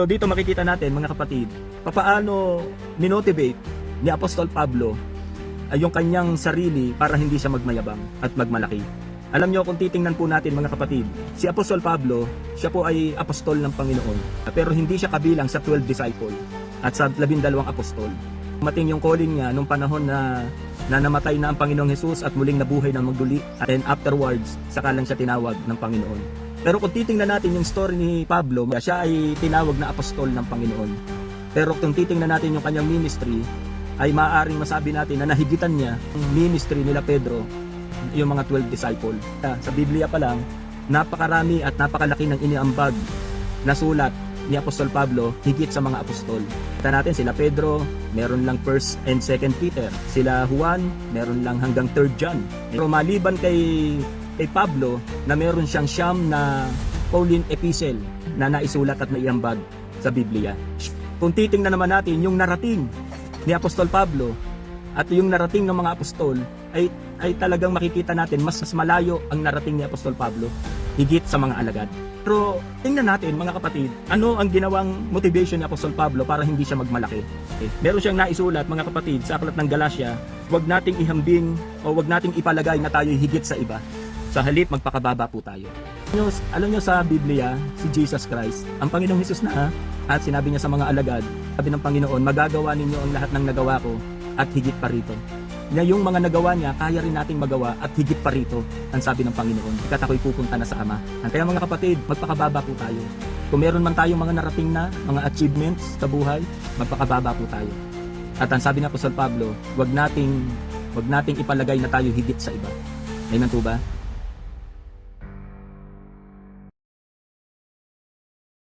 So dito makikita natin mga kapatid, papaano minotivate ni Apostol Pablo ay yung kanyang sarili para hindi siya magmayabang at magmalaki. Alam nyo, kung titingnan po natin mga kapatid, si Apostol Pablo, siya po ay apostol ng Panginoon. Pero hindi siya kabilang sa 12 disciple at sa 12 apostol. Mating yung calling niya nung panahon na namatay na ang Panginoong Hesus at muling nabuhay ng magduli. And then afterwards, saka lang siya tinawag ng Panginoon. Pero kung titingnan natin yung story ni Pablo, siya ay tinawag na apostol ng Panginoon. Pero kung titingnan natin yung kanyang ministry, ay maaaring masabi natin na nahigitan niya yung ministry nila Pedro, yung mga 12 disciple. Sa Biblia pa lang, napakarami at napakalaki ng iniambag na sulat ni Apostol Pablo higit sa mga apostol. Kita natin sila Pedro, meron lang 1 and 2 Peter. Sila Juan, meron lang hanggang 3 John. Pero maliban kay Pablo na meron siyang 9 na Pauline epistle na naisulat at naiambag sa Biblia. Kung titingnan naman natin yung narating ni Apostol Pablo at yung narating ng mga apostol ay talagang makikita natin mas malayo ang narating ni Apostol Pablo higit sa mga alagad. Pero tingnan natin mga kapatid, ano ang ginawang motivation ni Apostol Pablo para hindi siya magmalaki. Meron siyang naisulat mga kapatid sa aklat ng Galatia, huwag nating ihambing o huwag nating ipalagay na tayo higit sa iba. Sa halip magpakababa po tayo. Alam nyo sa Biblia, si Jesus Christ, ang Panginoong Hesus na at sinabi niya sa mga alagad, sabi ng Panginoon, magagawa ninyo ang lahat ng nagawa ko at higit pa rito. Na yung mga nagawa niya, kaya rin nating magawa at higit pa rito, ang sabi ng Panginoon. Ika't ako'y pupunta na sa Ama. Kaya mga kapatid, magpakababa po tayo. Kung meron man tayong mga narating na, mga achievements sa buhay, magpakababa po tayo. At ang sabi ng Apostol Pablo, wag nating ipalagay na tayo higit sa iba. Amen po ba?